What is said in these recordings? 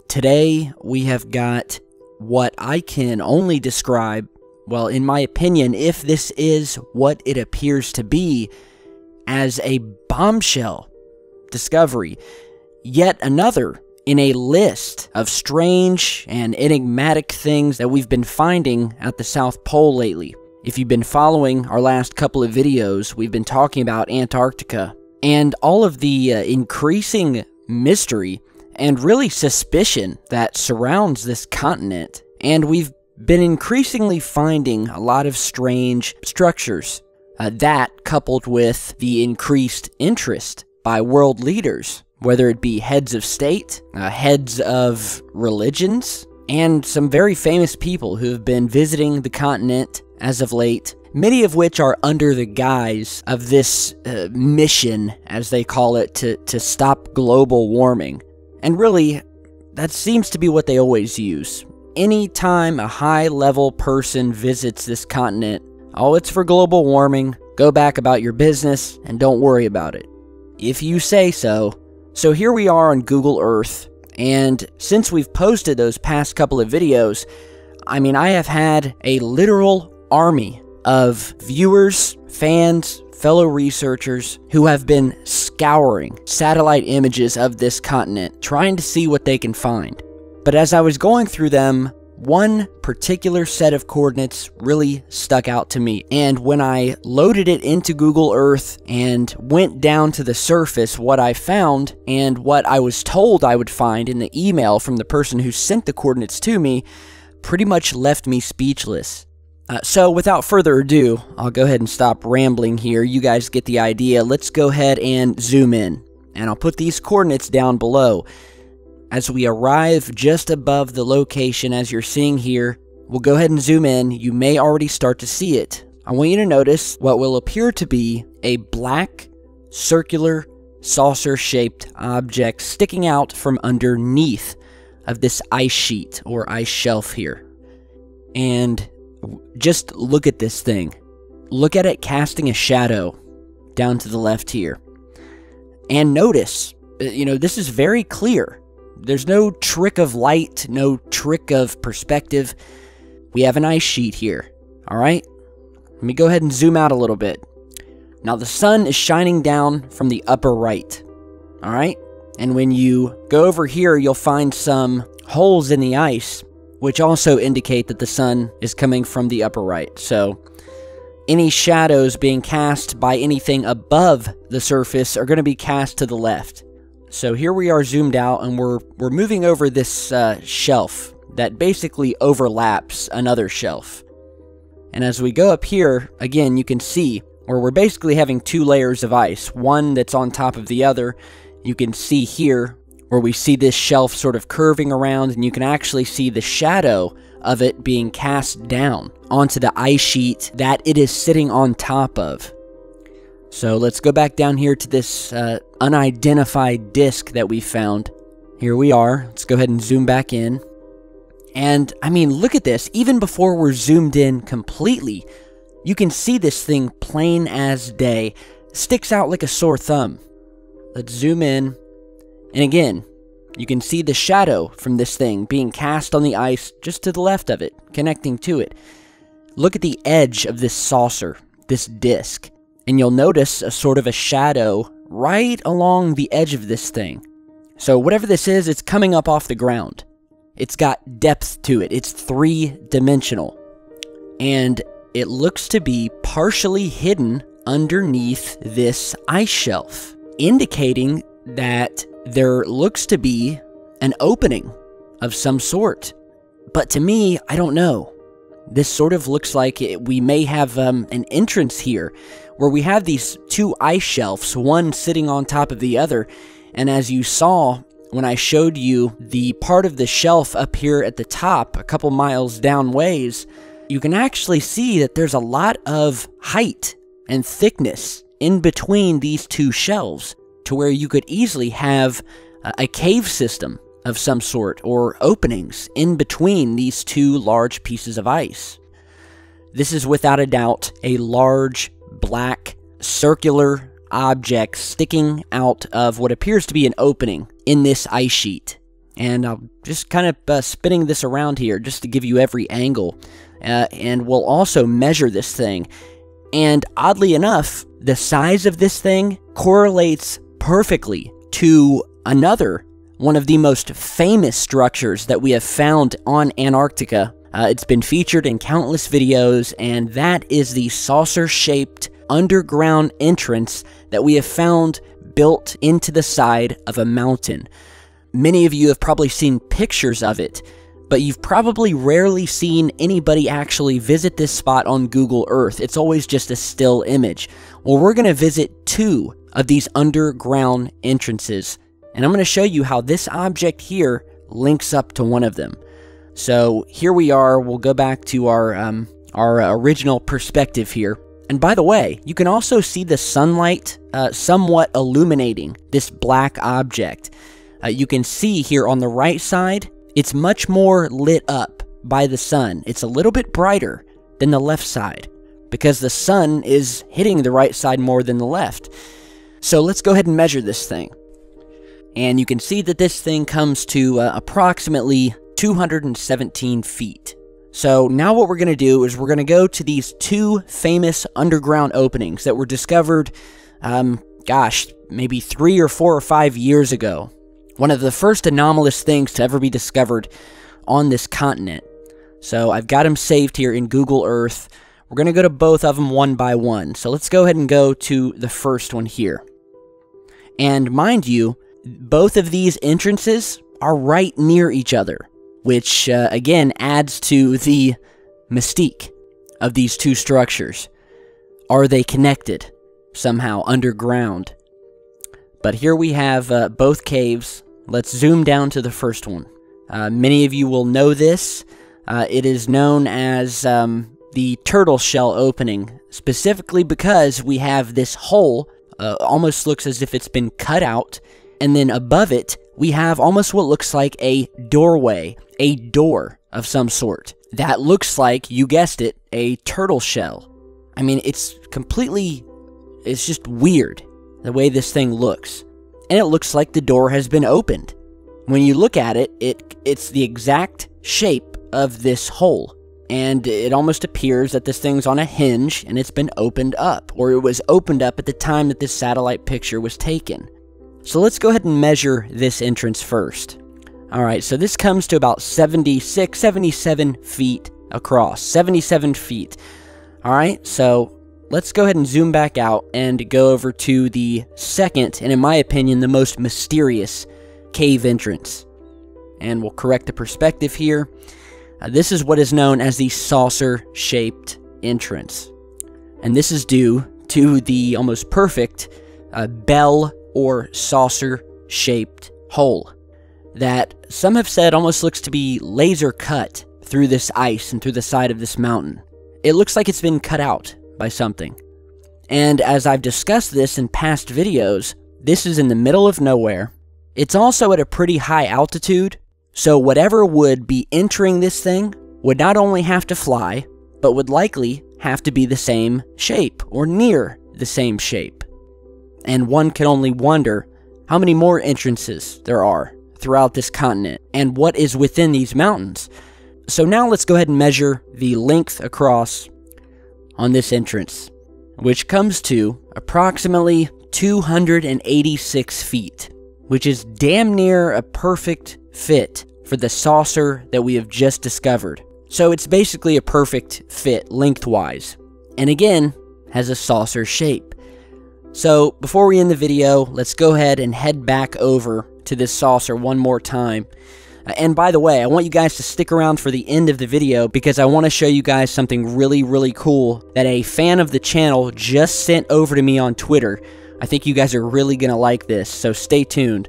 Today we have got what I can only describe, well, in my opinion, if this is what it appears to be, as a bombshell discovery. Yet another in a list of strange and enigmatic things that we've been finding at the South Pole lately. If you've been following our last couple of videos, we've been talking about Antarctica and all of the increasing mystery and really suspicion that surrounds this continent. And we've been increasingly finding a lot of strange structures. That, coupled with the increased interest by world leaders, whether it be heads of state, heads of religions, and some very famous people who have been visiting the continent as of late, many of which are under the guise of this mission, as they call it, to stop global warming. And really, that seems to be what they always use. Anytime a high-level person visits this continent, oh, it's for global warming, go back about your business, and don't worry about it. If you say so. So here we are on Google Earth, and since we've posted those past couple of videos, I mean, I have had a literal army of viewers, fans, fellow researchers who have been scouring satellite images of this continent, trying to see what they can find. But as I was going through them, one particular set of coordinates really stuck out to me, and when I loaded it into Google Earth and went down to the surface, what I found and what I was told I would find in the email from the person who sent the coordinates to me pretty much left me speechless. So without further ado, I'll go ahead and stop rambling here. You guys get the idea. Let's go ahead and zoom in, and I'll put these coordinates down below. As we arrive just above the location, as you're seeing here, we'll go ahead and zoom in. You may already start to see it. I want you to notice what will appear to be a black, circular, saucer-shaped object sticking out from underneath of this ice sheet or ice shelf here. And just look at this thing. Look at it casting a shadow down to the left here. And notice, this is very clear. There's no trick of light, no trick of perspective. We have an ice sheet here, all right? Let me go ahead and zoom out a little bit. Now, the sun is shining down from the upper right, all right? And when you go over here, you'll find some holes in the ice, which also indicate that the sun is coming from the upper right. So any shadows being cast by anything above the surface are going to be cast to the left. So here we are zoomed out, and we're moving over this shelf that basically overlaps another shelf. And as we go up here, again, you can see where we're basically having two layers of ice, one that's on top of the other. You can see here where we see this shelf sort of curving around, and you can actually see the shadow of it being cast down onto the ice sheet that it is sitting on top of. So let's go back down here to this unidentified disc that we found. Here we are. Let's go ahead and zoom back in. And, I mean, look at this. Even before we're zoomed in completely, you can see this thing plain as day. Sticks out like a sore thumb. Let's zoom in. And again, you can see the shadow from this thing being cast on the ice just to the left of it, connecting to it. Look at the edge of this saucer, this disc. And you'll notice a sort of a shadow right along the edge of this thing. So whatever this is, it's coming up off the ground. It's got depth to it. It's three-dimensional. And it looks to be partially hidden underneath this ice shelf, indicating that there looks to be an opening of some sort. But to me, I don't know. This sort of looks like we may have an entrance here, where we have these two ice shelves, one sitting on top of the other. And as you saw when I showed you the part of the shelf up here at the top, a couple miles down ways, you can actually see that there's a lot of height and thickness in between these two shelves, to where you could easily have a cave system of some sort, or openings in between these two large pieces of ice. This is without a doubt a large, black, circular object sticking out of what appears to be an opening in this ice sheet. And I'm just kind of spinning this around here just to give you every angle. And we'll also measure this thing. And oddly enough, the size of this thing correlates perfectly to another one of the most famous structures that we have found on Antarctica. It's been featured in countless videos, and that is the saucer-shaped underground entrance that we have found built into the side of a mountain. Many of you have probably seen pictures of it, but you've probably rarely seen anybody actually visit this spot on Google Earth. It's always just a still image. Well, we're going to visit 2 of these underground entrances, and I'm going to show you how this object here links up to one of them. So here we are. We'll go back to our original perspective here. And by the way, you can also see the sunlight somewhat illuminating this black object. You can see here on the right side, it's much more lit up by the sun. It's a little bit brighter than the left side because the sun is hitting the right side more than the left. So let's go ahead and measure this thing. And you can see that this thing comes to approximately 217 feet. So now what we're going to do is we're going to go to these 2 famous underground openings that were discovered, maybe 3 or 4 or 5 years ago. One of the first anomalous things to ever be discovered on this continent. So I've got them saved here in Google Earth. We're going to go to both of them one by one. So let's go ahead and go to the first one here. And mind you, both of these entrances are right near each other, which again adds to the mystique of these 2 structures. Are they connected somehow underground? But here we have both caves. Let's zoom down to the first one. Many of you will know this. It is known as the turtle shell opening, specifically because we have this hole, almost looks as if it's been cut out, and then above it, we have almost what looks like a doorway, a door of some sort. That looks like, you guessed it, a turtle shell. I mean, it's just weird, the way this thing looks. And it looks like the door has been opened. When you look at it, it's the exact shape of this hole. And it almost appears that this thing's on a hinge and it's been opened up, or it was opened up at the time that this satellite picture was taken. So let's go ahead and measure this entrance first. Alright, so this comes to about 76, 77 feet across. 77 feet. Alright, so let's go ahead and zoom back out and go over to the second, and in my opinion, the most mysterious cave entrance. And we'll correct the perspective here. This is what is known as the saucer-shaped entrance. And this is due to the almost perfect bell or saucer-shaped hole that some have said almost looks to be laser cut through this ice and through the side of this mountain. It looks like it's been cut out by something. And as I've discussed this in past videos, this is in the middle of nowhere. It's also at a pretty high altitude, so whatever would be entering this thing would not only have to fly, but would likely have to be the same shape, or near the same shape. And one can only wonder how many more entrances there are throughout this continent, and what is within these mountains. So now let's go ahead and measure the length across on this entrance, which comes to approximately 286 feet, which is damn near a perfect fit for the saucer that we have just discovered. So it's basically a perfect fit lengthwise, and again, has a saucer shape. So before we end the video, let's go ahead and head back over to this saucer one more time. And by the way, I want you guys to stick around for the end of the video because I want to show you guys something really, really cool that a fan of the channel just sent over to me on Twitter. I think you guys are really going to like this, so stay tuned.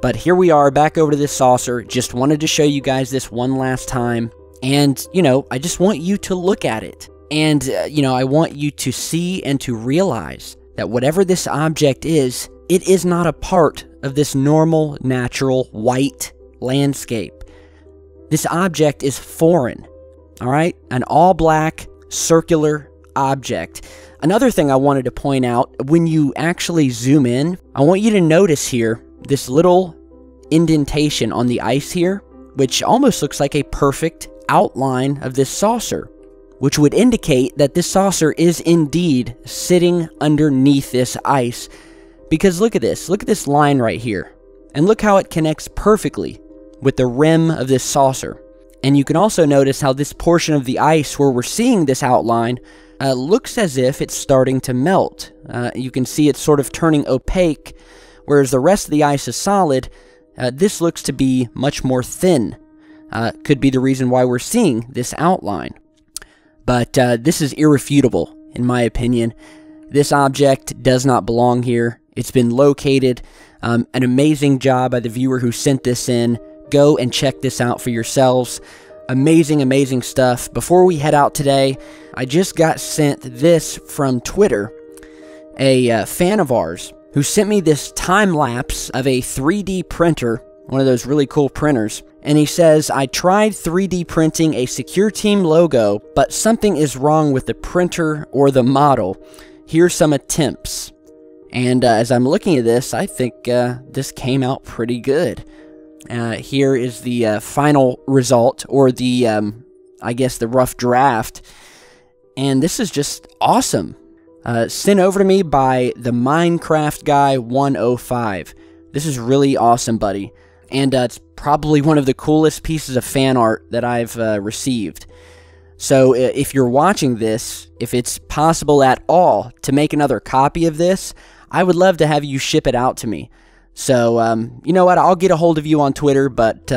But here we are back over to this saucer. Just wanted to show you guys this one last time. And, I just want you to look at it. And, I want you to see and to realize that whatever this object is, it is not a part of this normal, natural, white landscape. This object is foreign, alright? An all-black, circular object. Another thing I wanted to point out, when you actually zoom in, I want you to notice here this little indentation on the ice here, which almost looks like a perfect outline of this saucer, which would indicate that this saucer is indeed sitting underneath this ice. Because look at this line right here, and look how it connects perfectly with the rim of this saucer. And you can also notice how this portion of the ice where we're seeing this outline looks as if it's starting to melt. You can see it's sort of turning opaque, whereas the rest of the ice is solid. This looks to be much more thin. Could be the reason why we're seeing this outline. But this is irrefutable, in my opinion. This object does not belong here. It's been located. An amazing job by the viewer who sent this in. Go and check this out for yourselves. Amazing, amazing stuff. Before we head out today, I just got sent this from Twitter. A fan of ours who sent me this time-lapse of a 3D printer, one of those really cool printers. And he says, I tried 3D printing a Secureteam logo, but something is wrong with the printer or the model. Here's some attempts. And as I'm looking at this, I think this came out pretty good. Here is the final result, or the, I guess, the rough draft. And this is just awesome. Sent over to me by the Minecraft Guy 105. This is really awesome, buddy. And it's probably one of the coolest pieces of fan art that I've received. So if you're watching this, if it's possible at all to make another copy of this, I would love to have you ship it out to me. So, you know what, I'll get a hold of you on Twitter, but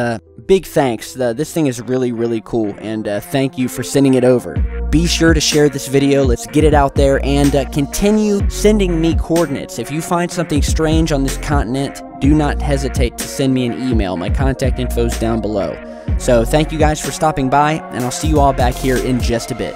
big thanks. This thing is really, really cool, and thank you for sending it over. Be sure to share this video. Let's get it out there, and continue sending me coordinates. If you find something strange on this continent, do not hesitate to send me an email. My contact info is down below. So, thank you guys for stopping by, and I'll see you all back here in just a bit.